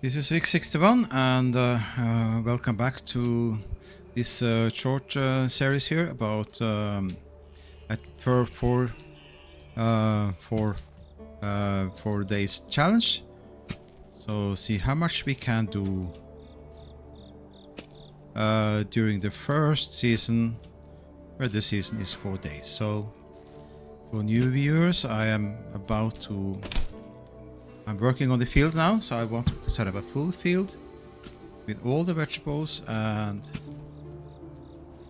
This is week 61 and welcome back to this short series here about at for 4 days challenge. So see how much we can do during the first season, where the season is 4 days. So for new viewers, I'm working on the field now, so I want to set up a full field with all the vegetables and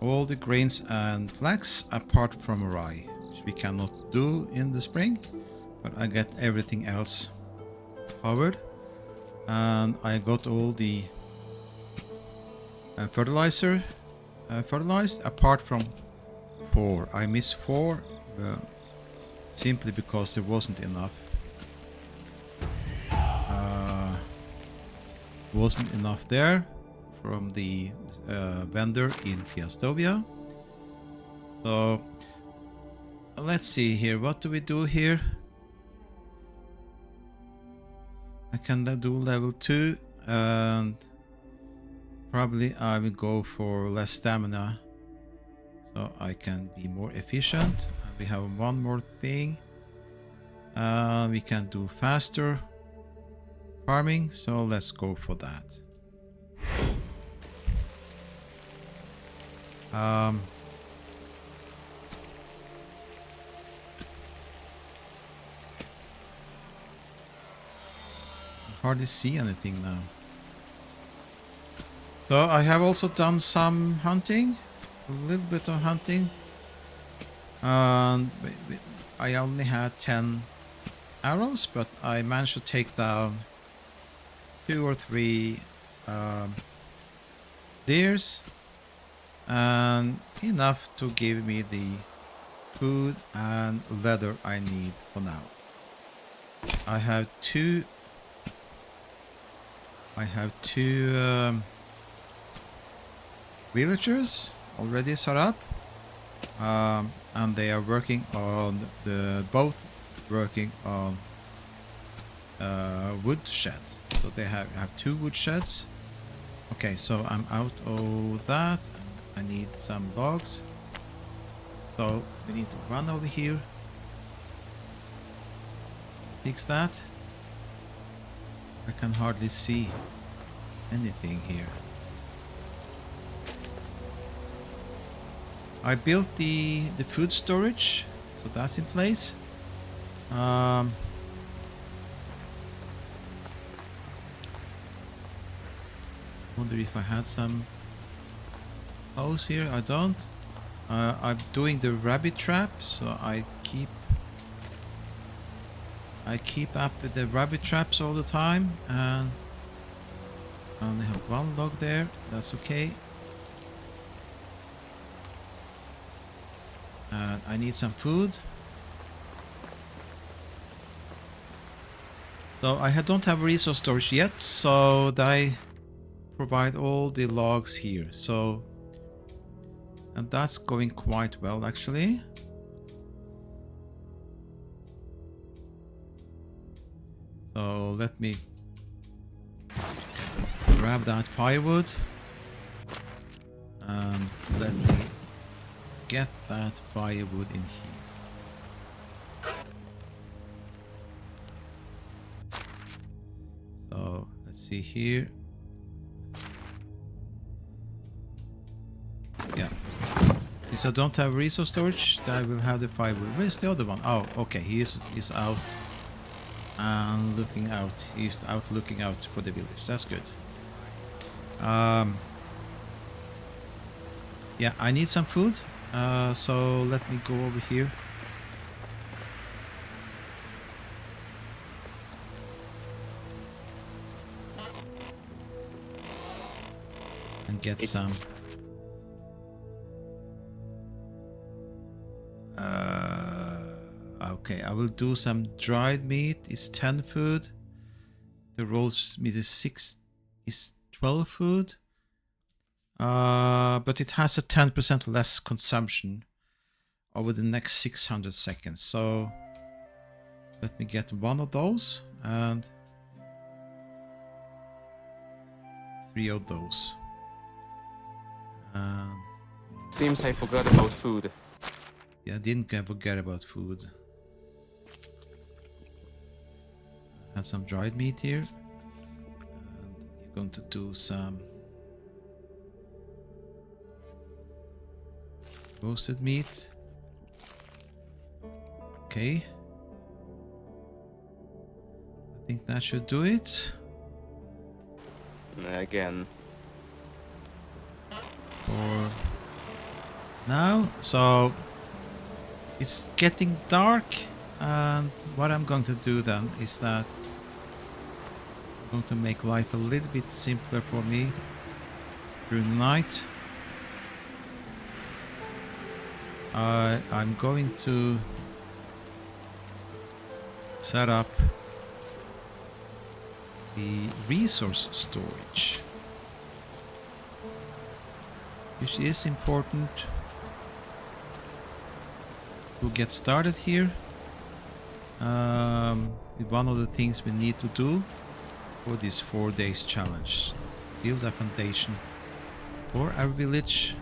all the grains and flax apart from rye, which we cannot do in the spring, but I get everything else covered. And I got all the fertilizer fertilized apart from 4. I missed 4 simply because there wasn't enough. Wasn't enough there from the vendor in Fiastovia. So let's see here, what do we do here? I can do level 2 and probably I will go for less stamina so I can be more efficient. We have one more thing, we can do faster farming, so let's go for that. Hardly see anything now. So I have also done some hunting, a little bit of hunting, and I only had 10 arrows, but I managed to take down 2 or 3 deers, and enough to give me the food and leather I need for now. I have two villagers already set up, and they are working on both working on woodsheds. So they have 2 woodsheds. Okay, so I'm out of that. I need some logs. So we need to run over here. Fix that. I can hardly see anything here. I built the food storage, so that's in place. Wonder if I had some house here. I don't. I'm doing the rabbit trap, so I keep up with the rabbit traps all the time, and I only have 1 log there. That's okay. And I need some food. So I don't have resource storage yet, so they provide all the logs here. So, and that's going quite well actually. So let me grab that firewood and let me get that firewood in here. So let's see here. Yeah. Since I don't have resource storage, I will have the firewood. Where's the other one? Oh, okay. He's out and looking out. He's out looking out for the village. That's good. Yeah, I need some food. So let me go over here. And get some. Okay, I will do some dried meat. It's 10 food. The roast meat is 12 food. But it has a 10% less consumption over the next 600 seconds. So let me get one of those and 3 of those. Seems I forgot about food. Yeah, I didn't forget about food. Have some dried meat here. And you're going to do some roasted meat. Okay. I think that should do it. Again. For now. So it's getting dark, and what I'm going to do then is that I'm going to make life a little bit simpler for me during the night. I'm going to set up the resource storage, which is important to get started here. One of the things we need to do for this 4 days challenge. Build a foundation for our village.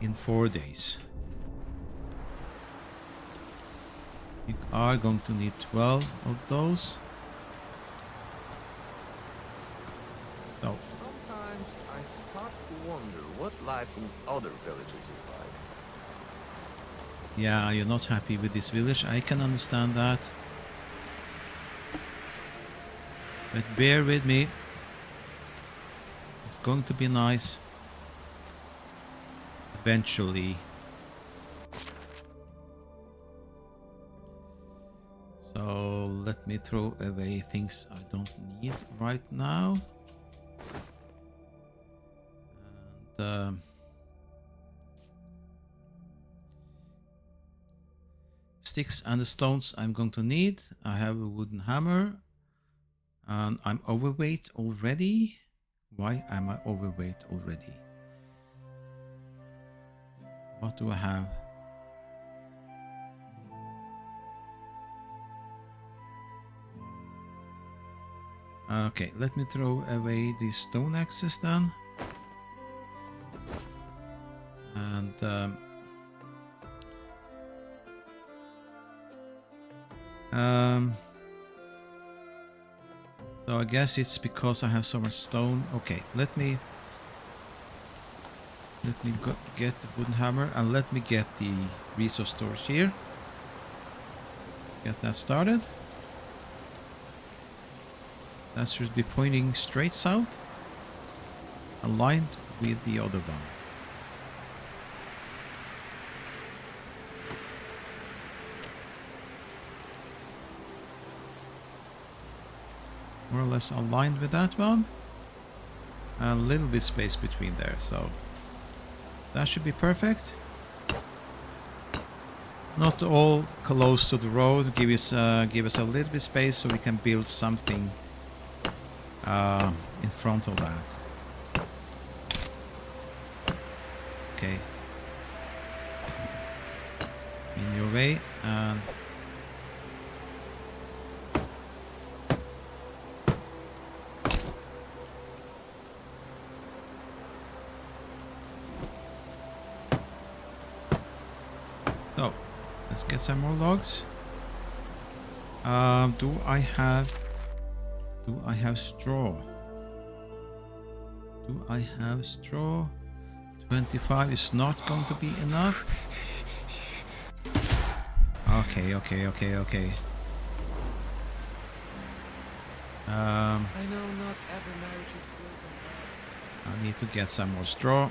In 4 days. We are going to need 12 of those. So Sometimes I start to wonder what life in other villages is like. yeah, you're not happy with this village. I can understand that. But bear with me. It's going to be nice. Eventually. So let me throw away things I don't need right now. And sticks and the stones I'm going to need. I have a wooden hammer. And I'm overweight already. Why am I overweight already? What do I have? Okay, let me throw away these stone axes then. And so I guess it's because I have so much stone. Okay, let me get the wooden hammer and let me get the resource storage here. Get that started. That should be pointing straight south, aligned with the other one. More or less aligned with that one. And a little bit space between there, so that should be perfect. Not all close to the road. Give us a little bit space so we can build something in front of that. Okay. In your way and so let's get some more logs. Do I have straw? Do I have straw? 25 is not going to be enough. Okay. I know not every marriage is built on that. I need to get some more straw.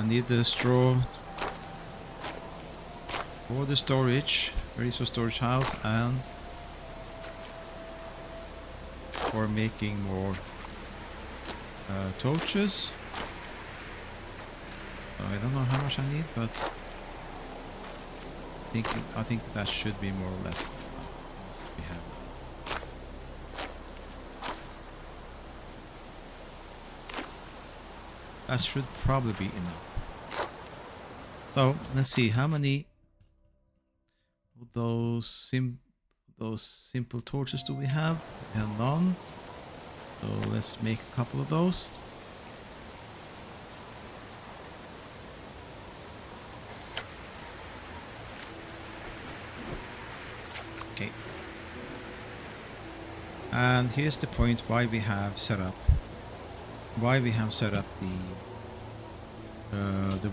I need the straw for the storage, resource storage house, and for making more torches. So I don't know how much I need, but I think that should be more or less what we have. That should probably be enough. So let's see how many of those simple torches do we have? We have none. So let's make a couple of those. Okay. And here's the point why we have set up the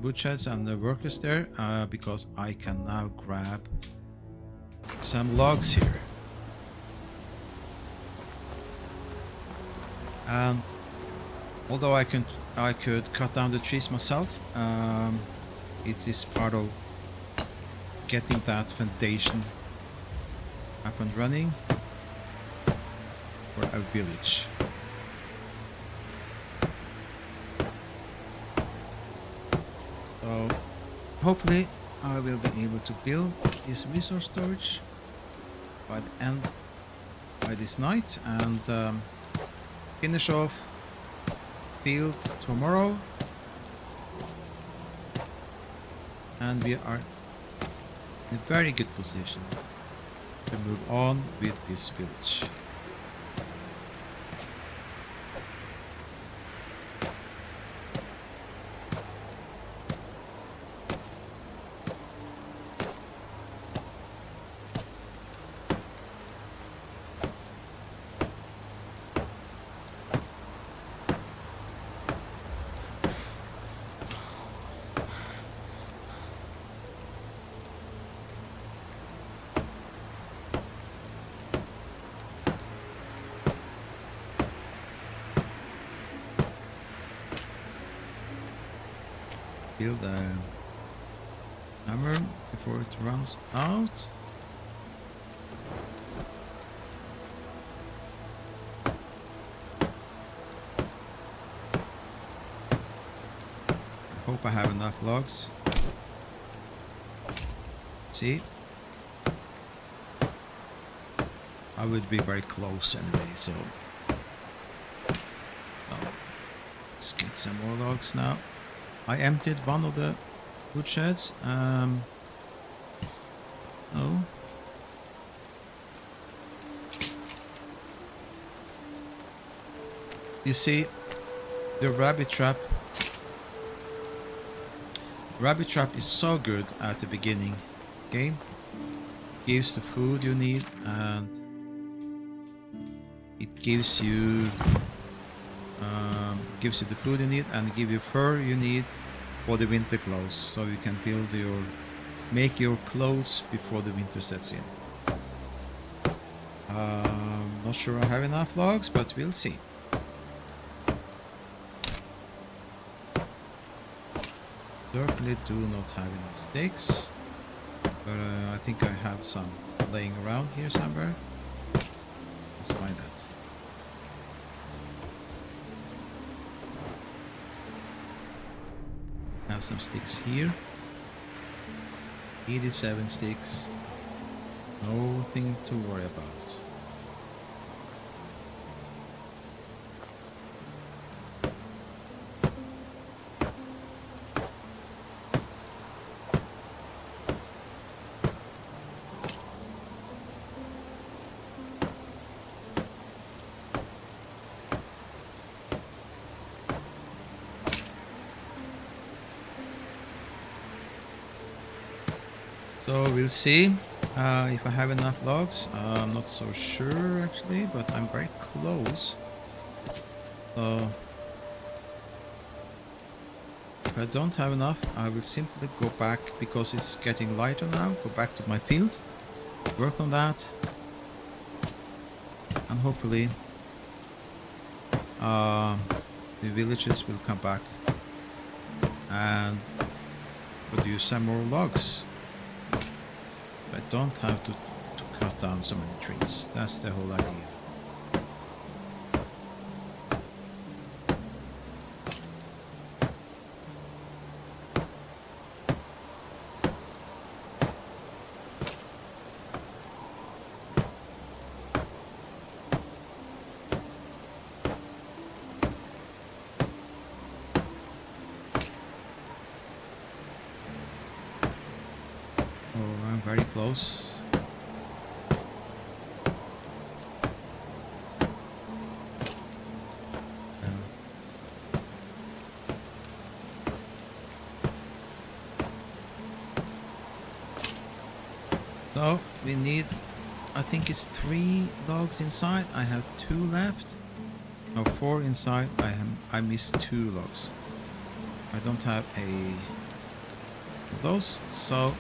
woodsheds and the workers there, because I can now grab some logs here. And although I could cut down the trees myself, it is part of getting that foundation up and running for a village. So hopefully I will be able to build this resource storage by this night, and finish off field tomorrow, and we are in a very good position to move on with this village. Build a hammer before it runs out. I hope I have enough logs. See? I would be very close anyway, so let's get some more logs now. I emptied one of the woodsheds. So you see, the rabbit trap. Rabbit trap is so good at the beginning. Okay, gives the food you need, and it gives you the food you need, and give you fur you need for the winter clothes, so you can make your clothes before the winter sets in. Not sure I have enough logs, but we'll see. Certainly do not have enough sticks, but I think I have some laying around here somewhere. Let's find that. Have some sticks here. 87 sticks. Nothing to worry about. So we'll see if I have enough logs. I'm not so sure actually, but I'm very close. So if I don't have enough, I will simply go back, because it's getting lighter now. Go back to my field, work on that, and hopefully the villagers will come back and produce some more logs. I don't have to cut down so many trees. That's the whole idea. Oh, I'm very close. So we need, I think it's 3 logs inside. I have 2 left. No, 4 inside. I missed 2 logs. I don't have of those, so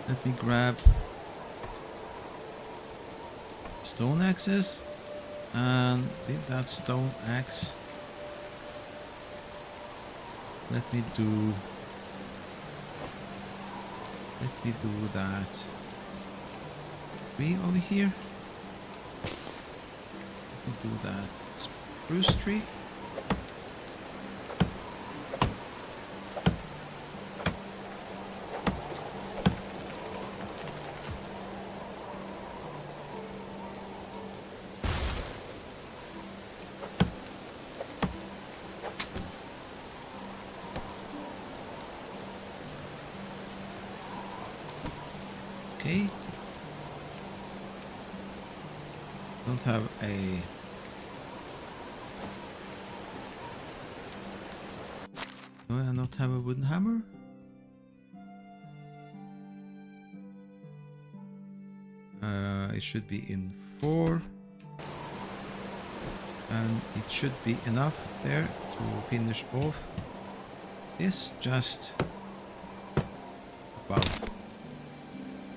let me grab stone axes, and with that stone axe, let me do that 3 over here. Let me do that spruce tree. Okay. Don't have a... Do I not have a wooden hammer? It should be in 4. And it should be enough there to finish off this, just about.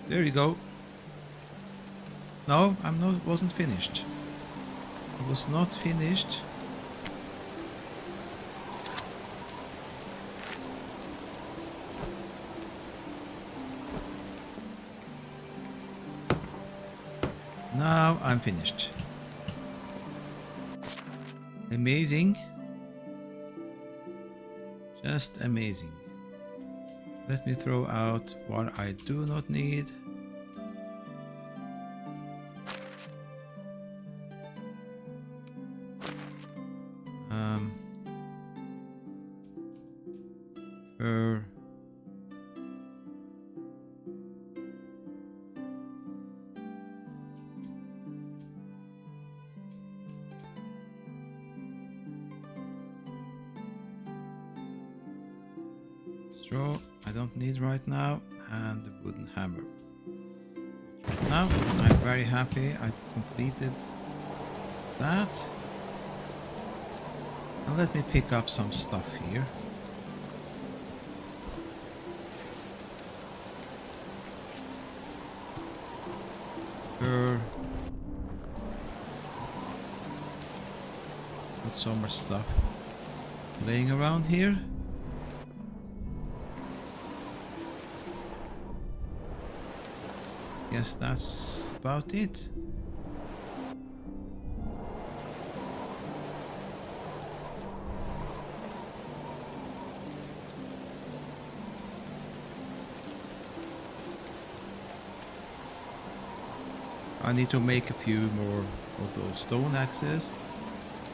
There you go. No, wasn't finished. I was not finished. Now I'm finished. Amazing. Just amazing. Let me throw out what I do not need. Fur. Straw, I don't need right now, and the wooden hammer. Right now, I'm very happy I completed that. Now let me pick up some stuff here. Got so much stuff laying around here. Guess that's about it. I need to make a few more of those stone axes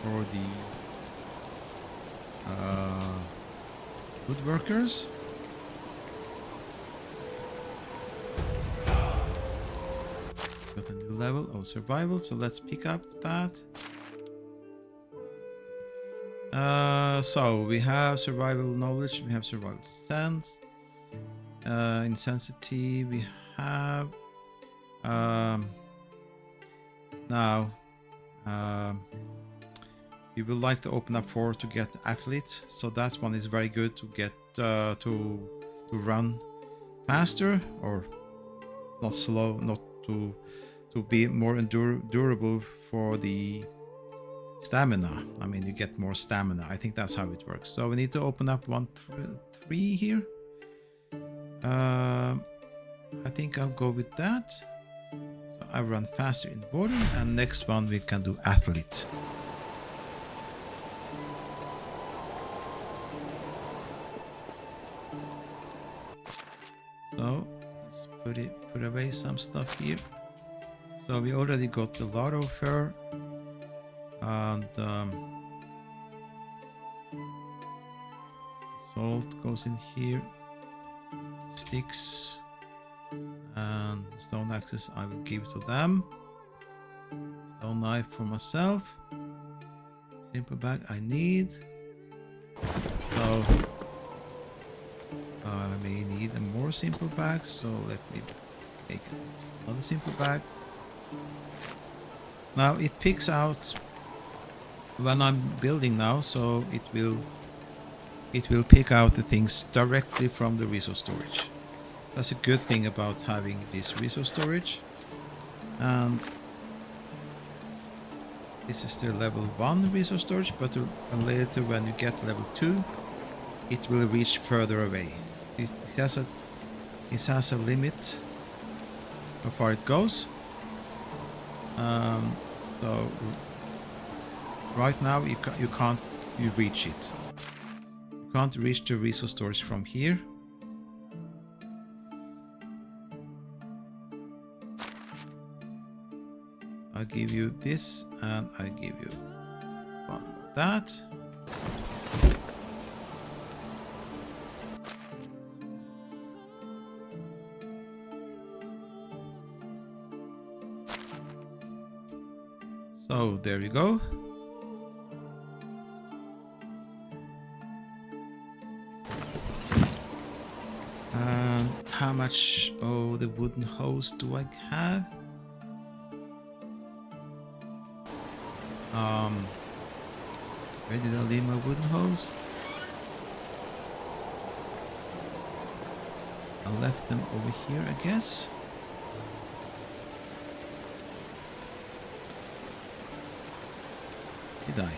for the woodworkers. Got a new level of survival, so let's pick up that. So we have survival knowledge, we have survival sense, insensity, we have now we would like to open up for to get athletes, so that one is very good to get to run faster, or not slow, not to be more durable for the stamina. I mean, you get more stamina. I think that's how it works. So we need to open up 1, 3 here. I think I'll go with that. So I run faster in water, and next one we can do athlete. So let's put away some stuff here. So we already got a lot of fur, and salt goes in here, sticks, and stone axes I will give to them. Stone knife for myself. Simple bag I need. So I may need a more simple bag, so let me make another simple bag. Now it picks out when I'm building now, so it will pick out the things directly from the resource storage. That's a good thing about having this resource storage. And this is still level 1 resource storage, but later when you get level 2, it will reach further away. It has a limit how far it goes. So right now you can't reach it. You can't reach the resource storage from here. I give you this, and I give you one more that. So there we go. How much of the wooden hose do I have? Where did I leave my wooden hose? I left them over here, I guess. Did I?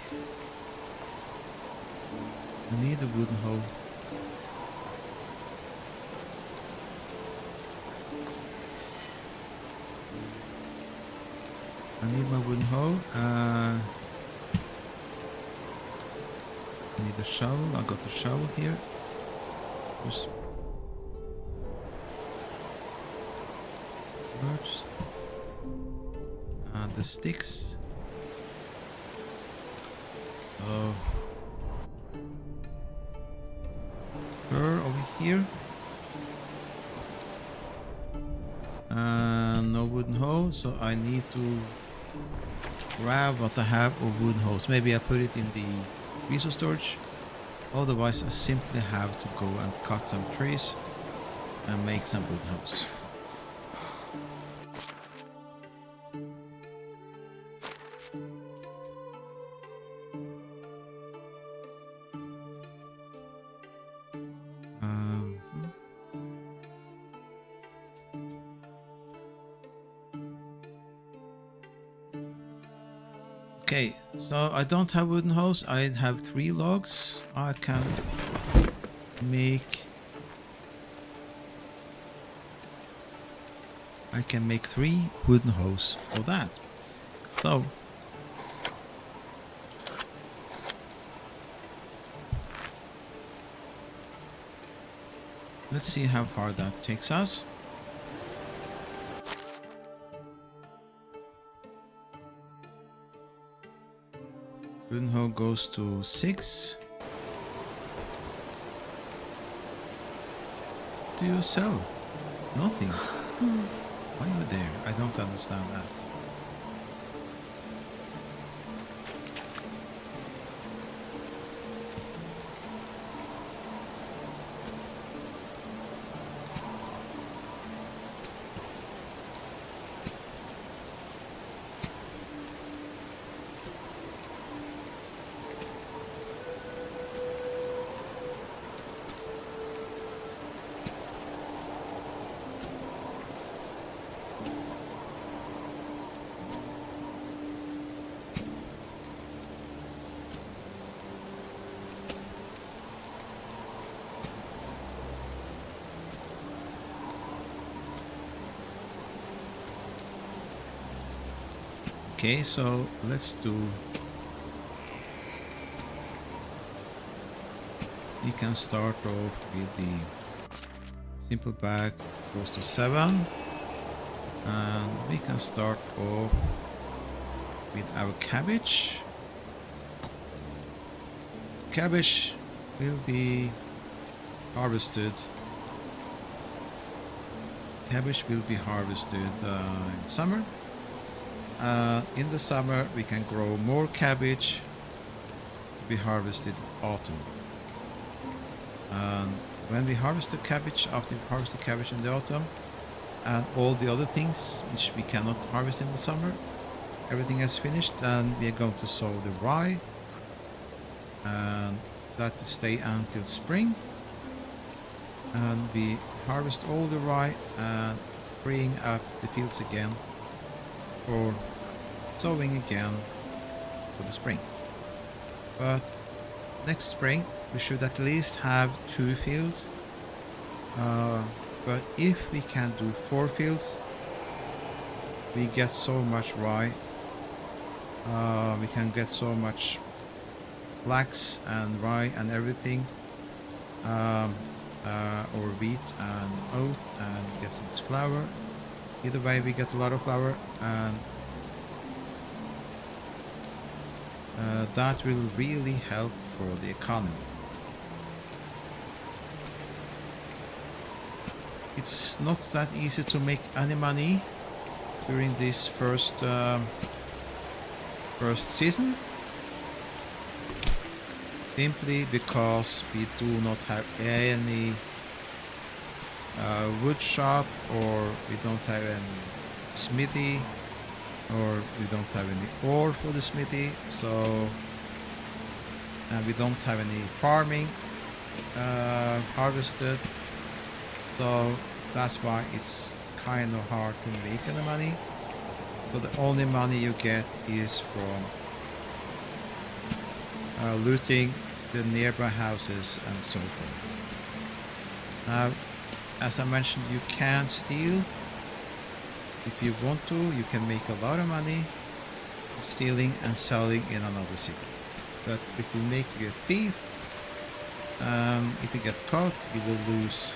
I need a wooden hose. I need my wooden hoe. I need a shovel. I got the shovel here. Just birds. And the sticks. So fur over here. No wooden hoe, so I need to grab what I have of wooden hose. Maybe I put it in the resource storage. Otherwise I simply have to go and cut some trees and make some wooden hose. Okay, so I don't have wooden hose. I have 3 logs. I can make 3 wooden hose for that. So let's see how far that takes us. Wooden hoe goes to 6. What do you sell? Nothing. Why are you there? I don't understand that. Okay, so let's do. We can start off with the simple bag goes to 7, and we can start off with our cabbage. Cabbage will be harvested. Cabbage will be harvested in summer. In the summer, we can grow more cabbage to be harvested in autumn. And when we harvest the cabbage, after we harvest the cabbage in the autumn, and all the other things which we cannot harvest in the summer, everything is finished, and we are going to sow the rye, and that will stay until spring. And we harvest all the rye and freeing up the fields again for sowing again for the spring. But next spring we should at least have 2 fields. But if we can do 4 fields, we get so much rye. We can get so much flax and rye and everything, or wheat and oat, and get some flour. Either way, we get a lot of flour, and that will really help for the economy. It's not that easy to make any money during this first season, simply because we do not have any wood shop, or we don't have any smithy, or we don't have any ore for the smithy, so and we don't have any farming harvested, so that's why it's kind of hard to make any money. So the only money you get is from looting the nearby houses and so forth. Now, as I mentioned, you can steal. If you want to, you can make a lot of money stealing and selling in another city. But it will make you a thief. If you get caught, you will lose.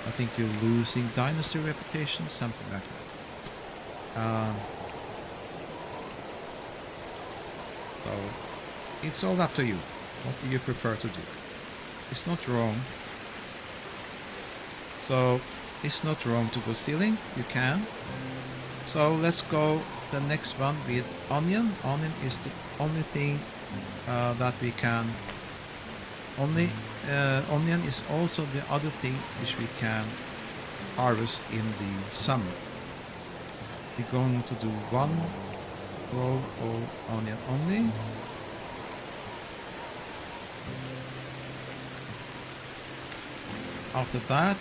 I think you're losing dynasty reputation, something like that. So it's all up to you. What do you prefer to do? It's not wrong. So it's not wrong to go stealing. You can. So let's go the next one with onion. Onion is the only thing that we can. Onion is also the other thing which we can harvest in the summer. We're going to do 1 row of onion only. After that,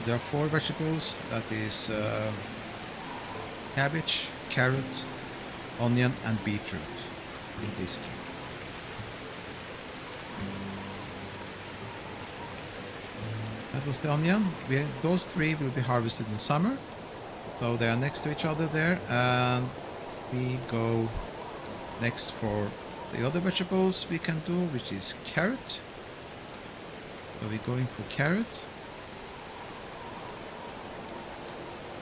there are 4 vegetables. That is cabbage, carrot, onion, and beetroot in this case. That was the onion. Those 3 will be harvested in summer, so they are next to each other there. And we go next for the other vegetables we can do, which is carrot. So we're going for carrot.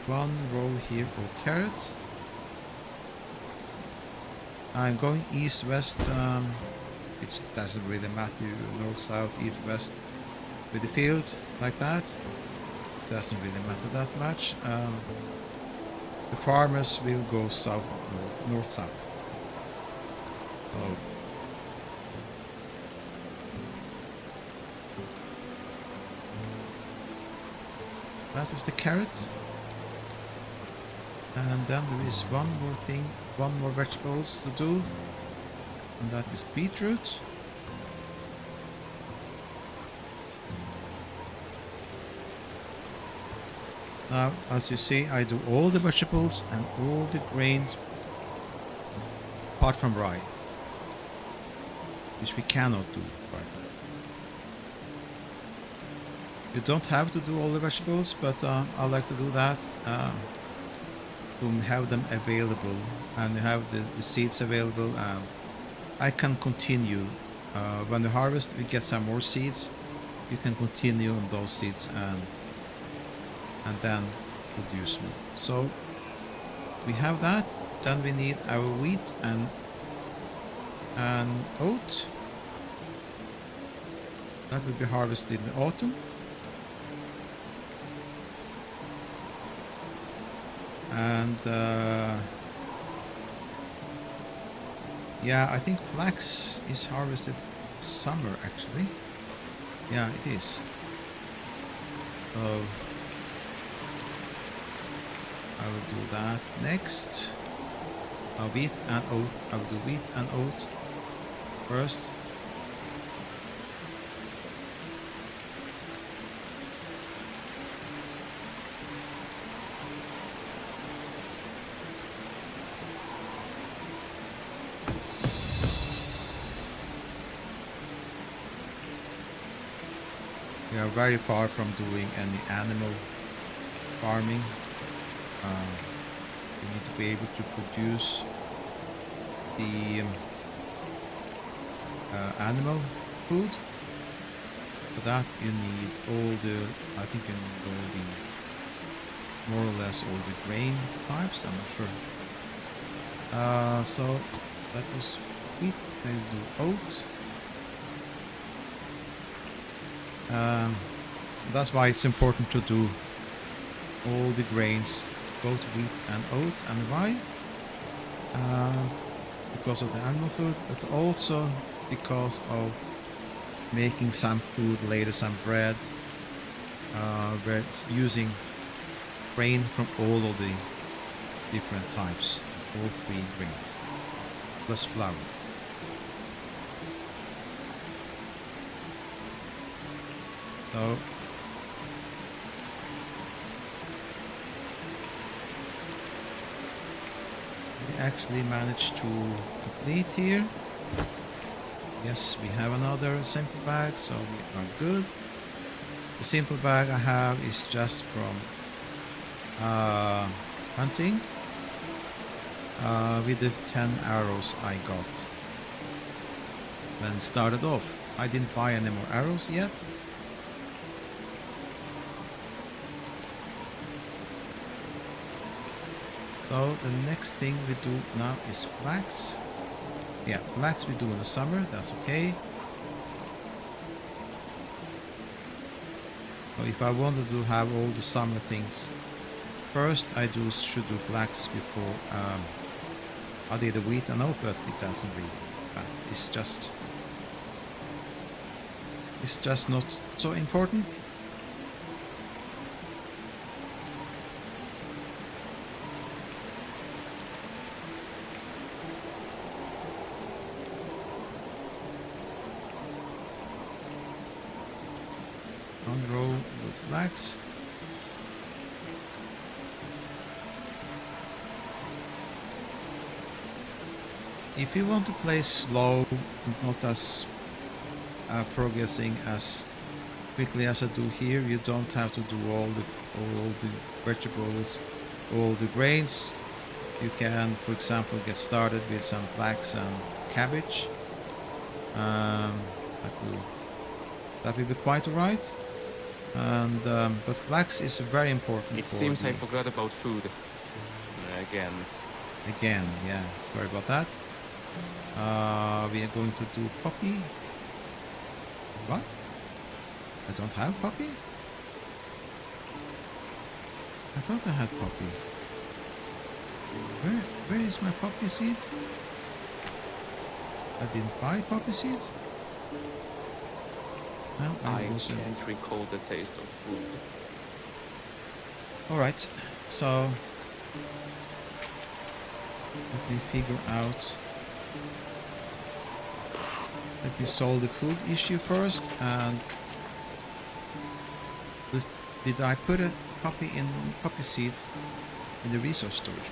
1 row here for carrot. I'm going east-west, which doesn't really matter, north, south, east, west, with the field like that. Doesn't really matter that much. The farmers will go south, north, south. So that was the carrot. And then there is one more thing, 1 more vegetables to do, and that is beetroot. Now, as you see, I do all the vegetables and all the grains apart from rye, which we cannot do right now. You don't have to do all the vegetables, but I like to do that. to have them available and have the seeds available, and I can continue when we harvest. We get some more seeds. You can continue on those seeds and then produce more. So we have that. Then we need our wheat and oat. That will be harvested in the autumn. And yeah, I think flax is harvested summer actually. Yeah, it is. So I will do that next. Wheat and oat. I will do wheat and oat first. We are very far from doing any animal farming. You need to be able to produce the animal food. For that you need all the, I think you need all the, more or less all the grain types, I'm not sure. So that was wheat, I do oat. That's why it's important to do all the grains, both wheat and oat and rye, because of the animal food, but also because of making some food later, some bread. We're using grain from all of the different types, all three grains, plus flour. So we actually managed to complete here. Yes, we have another simple bag, so we are good. The simple bag I have is just from hunting with the 10 arrows I got when it started off. I didn't buy any more arrows yet. So the next thing we do now is flax. Yeah, flax we do in the summer, that's okay. So if I wanted to have all the summer things first, should do flax before I did the wheat and oat, but it doesn't really matter. It's just not so important. One row with flax. If you want to play slow, not as progressing as quickly as I do here, you don't have to do all the vegetables, all the grains. You can, for example, get started with some flax and cabbage. That will be quite alright. And but flax is very important. It seems I forgot about food. Again. Again, yeah. Sorry about that. We are going to do poppy. What? I don't have poppy? I thought I had poppy. Where is my poppy seed? I didn't buy poppy seed? Well, I can't recall the taste of food. Alright, so let me figure out. Let me solve the food issue first. And did I put a poppy seed in the resource storage?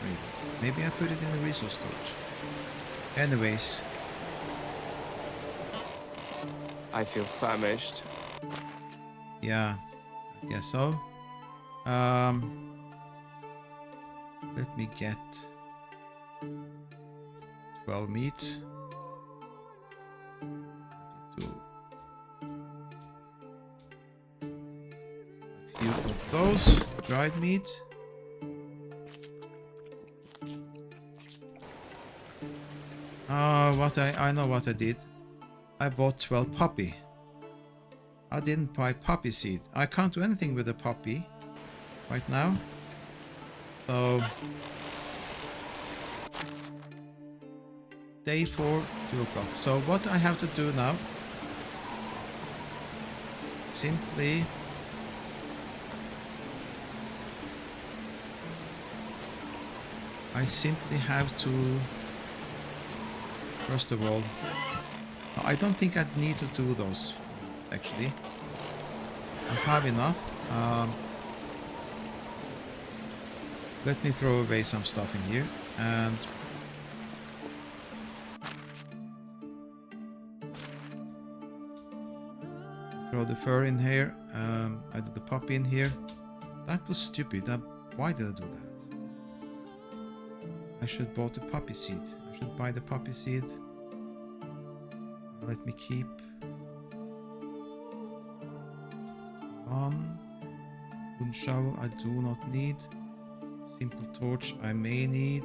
Maybe I put it in the resource storage. Anyways, I feel famished. Yeah, I guess so. Let me get 12 meat. Two. A few of those dried meat. What I know what I did. I bought 12 poppy. I didn't buy poppy seed. I can't do anything with the poppy right now. So day 4, 2 o'clock. So what I have to do now, simply I simply have to, first of all, I don't think I need to do those actually. I have enough. Let me throw away some stuff in here and throw the fur in here. I did the poppy in here. That was stupid. Why did I do that? I should bought the poppy seed. I should buy the poppy seed. Let me keep on. Wooden shovel I do not need. Simple torch I may need.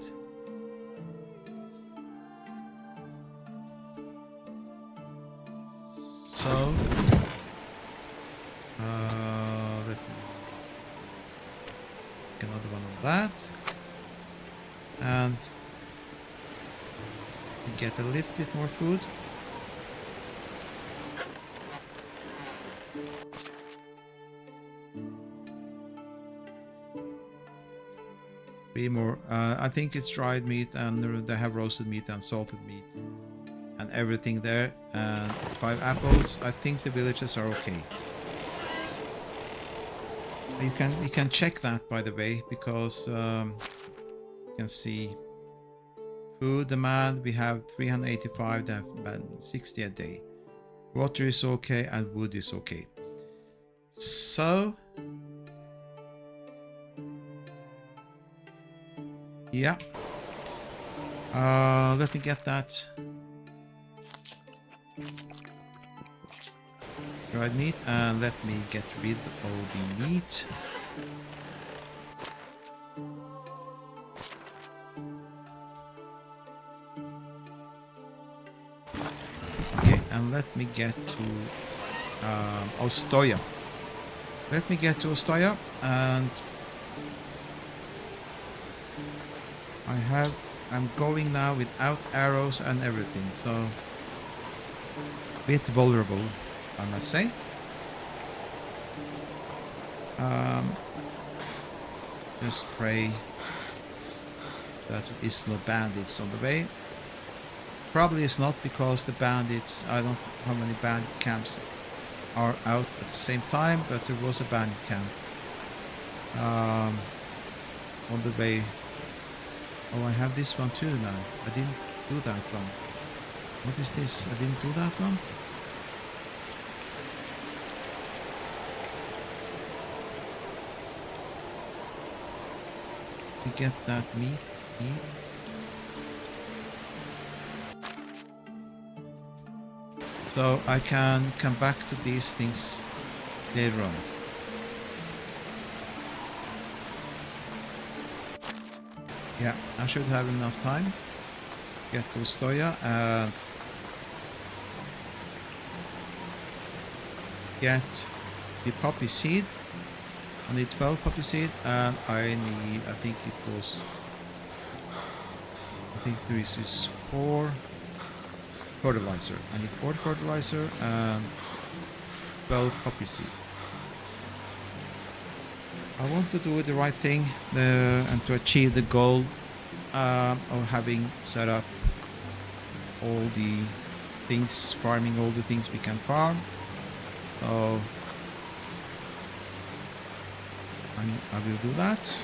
So let me make another one of that, and get a little bit more food. Three more. I think it's dried meat, and they have roasted meat and salted meat and everything there, and 5 apples. I think the villagers are okay. You can check that, by the way, because you can see food demand. We have 385, they have about 60 a day. Water is okay and wood is okay. So yeah, let me get that dried meat, and let me get rid of the meat. Okay, and let me get to Ostoya. Let me get to Ostoya, and I'm going now without arrows and everything, so a bit vulnerable, I must say. Just pray that there is no bandits on the way. Probably it's not, because the bandits, I don't know how many bandit camps are out at the same time, but there was a bandit camp on the way. Oh, I have this one too now. I didn't do that one. What is this? I didn't do that one? To get that meat. So I can come back to these things later on. Yeah, I should have enough time to get to Stoya and get the poppy seed. I need 12 poppy seed, and I think there is 4 fertilizer. I need 4 fertilizer and 12 poppy seed. I want to do the right thing and to achieve the goal of having set up all the things, farming all the things we can farm. So I will do that.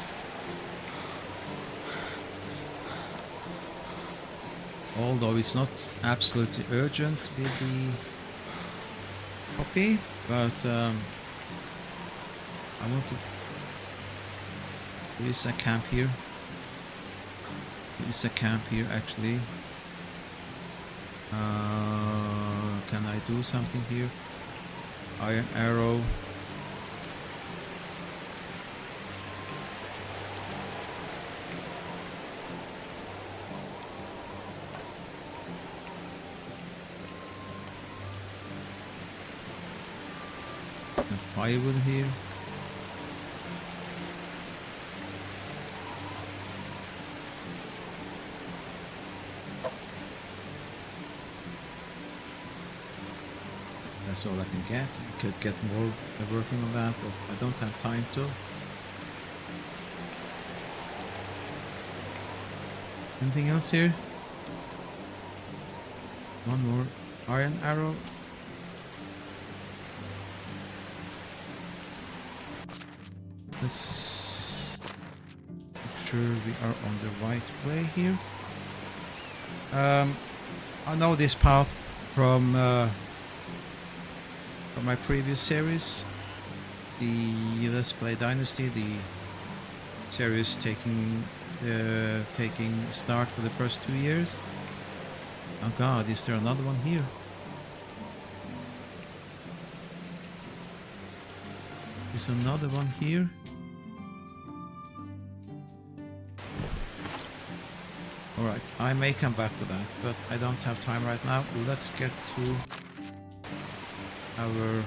Although it's not absolutely urgent with the poppy, but I want to. There is a camp here. There is a camp here actually. Can I do something here? Iron arrow. And firewood here. That's all I can get. I could get more working on that, but I don't have time to. Anything else here? One more iron arrow. Let's make sure we are on the right way here. I know this path from my previous series, the Let's Play Dynasty, the series taking start for the first 2 years. Oh god, is there another one here? There's another one here. Alright, I may come back to that, but I don't have time right now. Let's get to our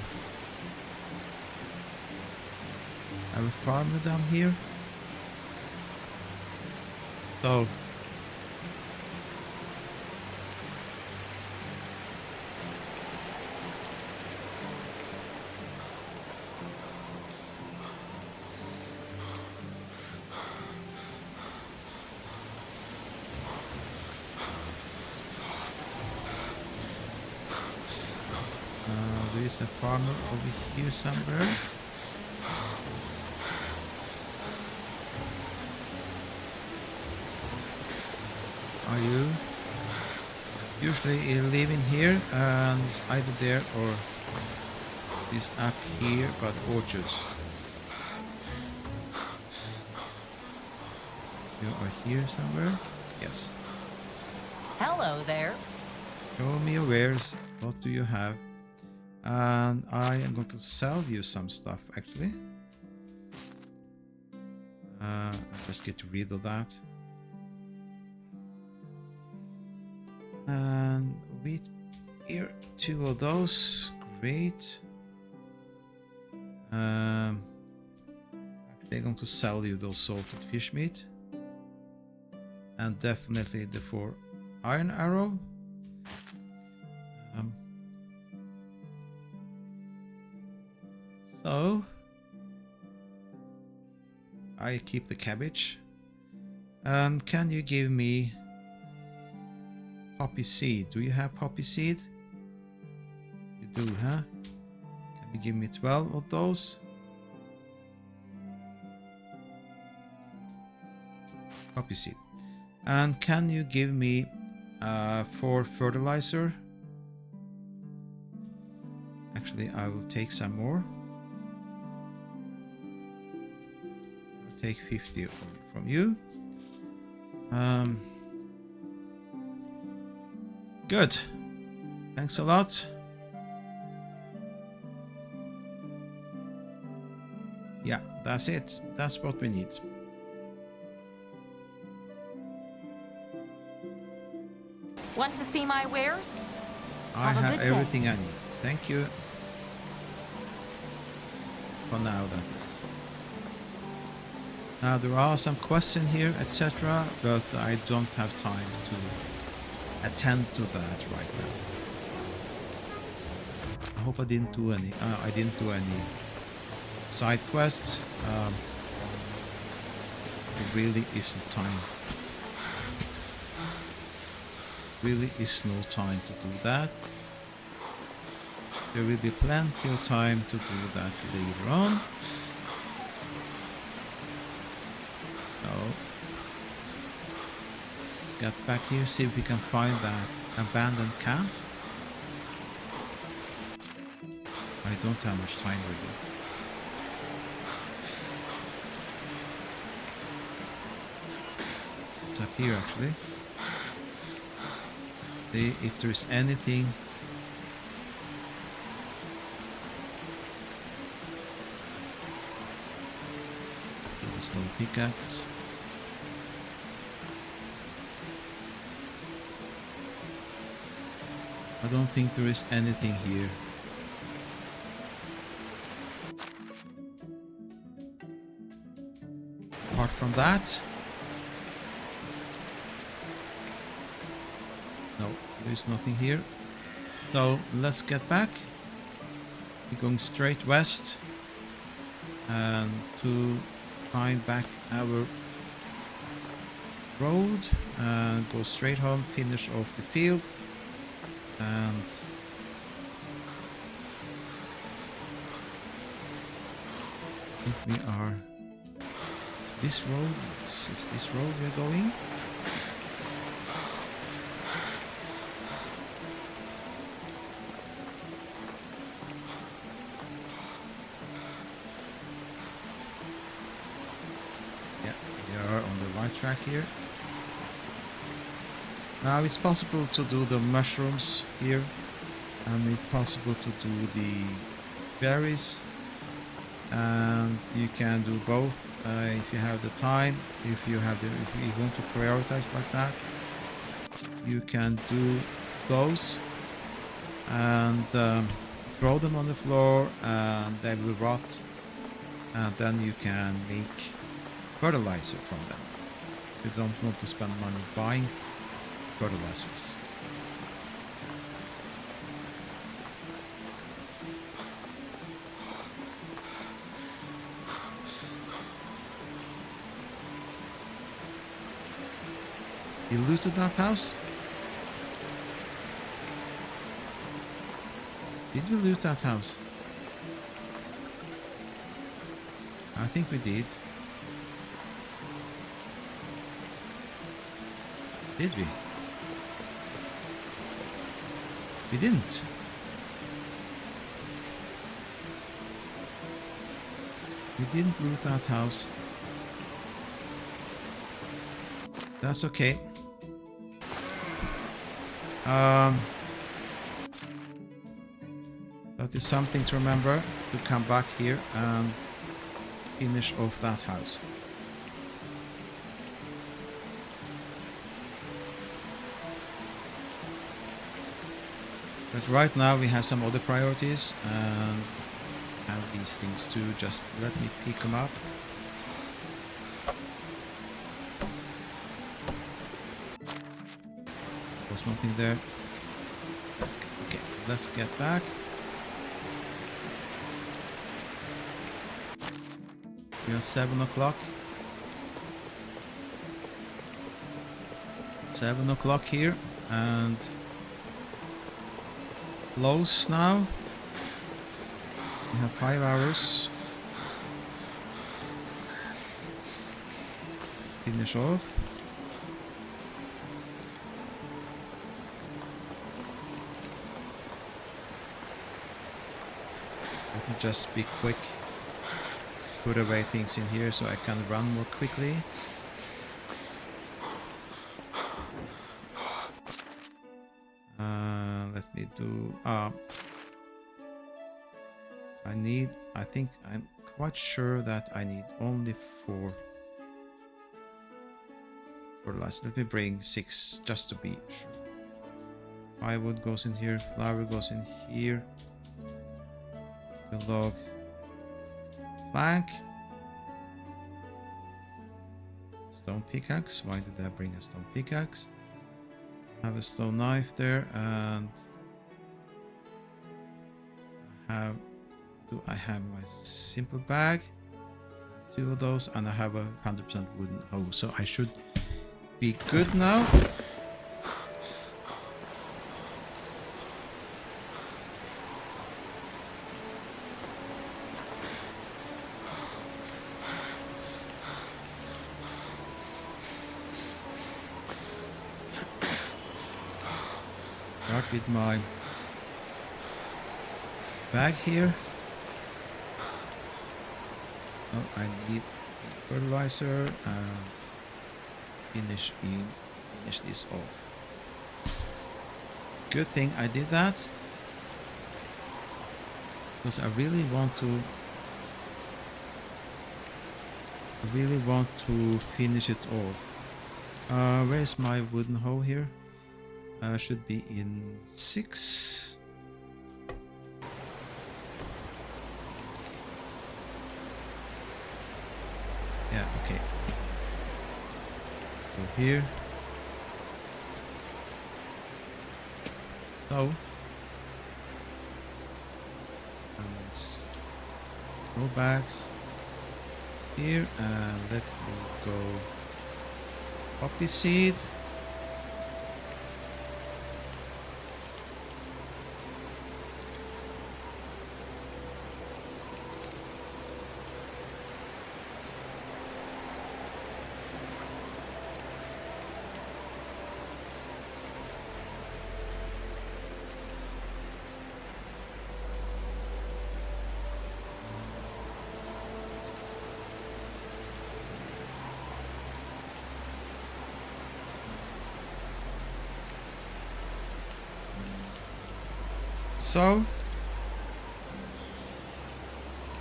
farmer down here. So there is a farmer over here somewhere. Are you? Usually you live in here and either there or this up here by the orchards. You are here somewhere? Yes. Hello there. Show me your wares. What do you have? And I am going to sell you some stuff actually. I'll just get rid of that. And wheat here, 2 of those. Great. They're going to sell you those salted fish meat. And definitely the 4 iron arrow. So I keep the cabbage. And can you give me poppy seed? Do you have poppy seed? You do, huh? Can you give me 12 of those? Poppy seed. And can you give me 4 fertilizer? Actually, I will take some more. I'll take 50 from you. Good. Thanks a lot. Yeah, that's it. That's what we need. Want to see my wares? I Have a have good day. everything I need. Thank you. For now, that is. Now there are some questions here, etc., but I don't have time to attend to that right now. I hope I didn't do any. I didn't do any side quests. There really isn't time. Really is no time to do that. There will be plenty of time to do that later on. So, get back here, see if we can find that abandoned camp. I don't have much time really. It's up here actually. See if there is anything. The stone pickaxe. I don't think there is anything here. Apart from that, no, there's nothing here. So let's get back. We're going straight west and to find back our road and go straight home, finish off the field, and I think we are this road. Is this road we're going? Yeah, we are on the right track here. Now it's possible to do the mushrooms here, and it's possible to do the berries, and you can do both if you have the time. If you want to prioritize like that, you can do those and throw them on the floor, and they will rot, and then you can make fertilizer from them. You don't want to spend money buying fertilizers. You looted that house? Did we loot that house? I think we did. Did we? We didn't. We didn't lose that house. That's okay. That is something to remember, to come back here and finish off that house. But right now we have some other priorities and have these things too. Just let me pick them up. There's nothing there. Okay, let's get back. We are 7 o'clock. 7 o'clock here and close now. We have 5 hours. Finish off. Let me just be quick. Put away things in here so I can run more quickly. Let me do. I think I'm quite sure that I need only 4 fertilizer. Let me bring 6 just to be sure. Firewood goes in here, flour goes in here. The log. Plank. Stone pickaxe. Why did I bring a stone pickaxe? I have a stone knife there, and I have my simple bag, 2 of those, and I have a 100% wooden hoe, so I should be good now. Start with my bag here. Oh, I need fertilizer and finish this off. Good thing I did that, because I really want to finish it off. Where is my wooden hoe here? Should be in 6. Yeah, okay. Go here. So, and let's go back here, and let me go poppy seed. So,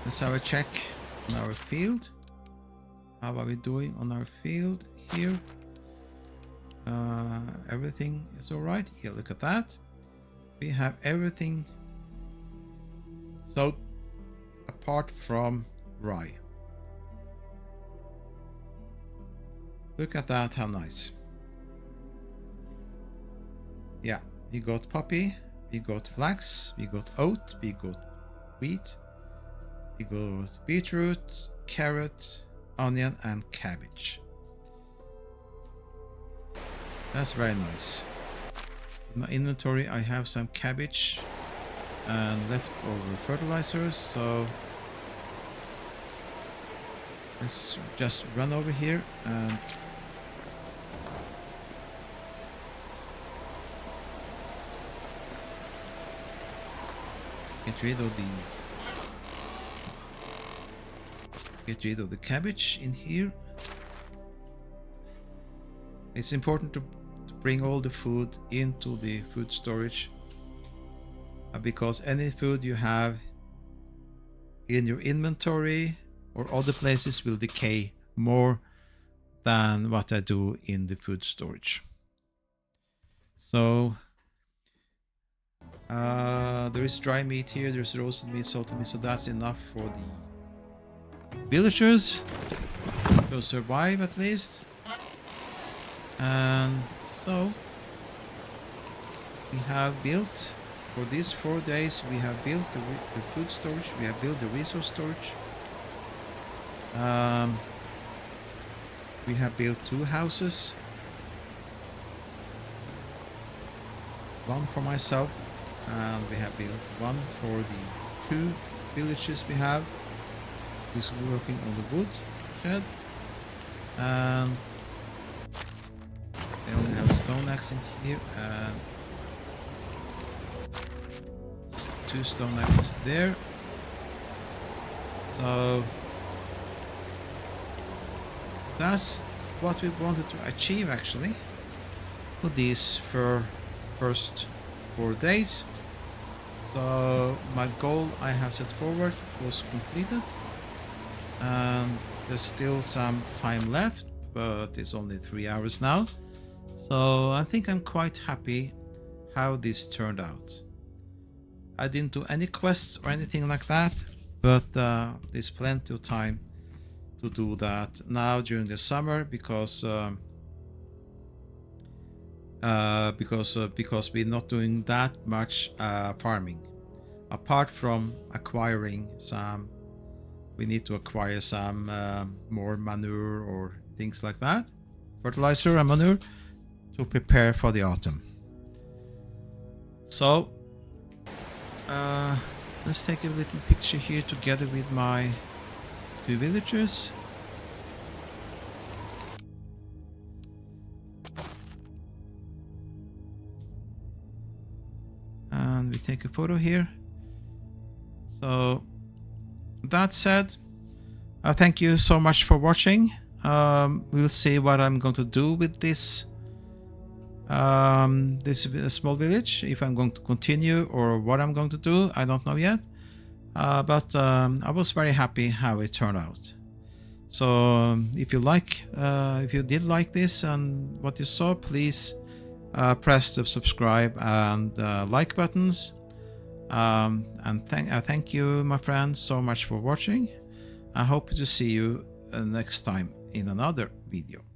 let's have a check on our field. How are we doing on our field here? Everything is all right. Yeah, look at that. We have everything. So, apart from rye. Look at that, how nice. Yeah, we got poppy. We got flax, we got oat, we got wheat, we got beetroot, carrot, onion, and cabbage. That's very nice. In my inventory I have some cabbage and leftover fertilizers, so let's just run over here and get rid of the cabbage in here. It's important to bring all the food into the food storage, because any food you have in your inventory or other places will decay more than what I do in the food storage. So there is dry meat here, there's roasted meat, salted meat, so that's enough for the villagers to survive at least. And so we have built, for these 4 days, we have built the food storage, we have built the resource storage. We have built 2 houses, one for myself, and we have built one for the 2 villages we have, who's working on the wood shed, and they only have stone axe in here, and 2 stone axes there. So that's what we wanted to achieve actually for these first 4 days. So my goal I have set forward was completed, and there's still some time left, but it's only 3 hours now. So I think I'm quite happy how this turned out. I didn't do any quests or anything like that, but there's plenty of time to do that now during the summer, because we're not doing that much farming. Apart from acquiring some, we need to acquire some more manure or things like that, fertilizer and manure, to prepare for the autumn. So let's take a little picture here together with my 2 villagers. And we take a photo here. So that said, thank you so much for watching. We'll see what I'm going to do with this small village. If I'm going to continue or what I'm going to do, I don't know yet. But I was very happy how it turned out. So if you did like this and what you saw, please press the subscribe and like buttons. And thank you, my friends, so much for watching. I hope to see you next time in another video.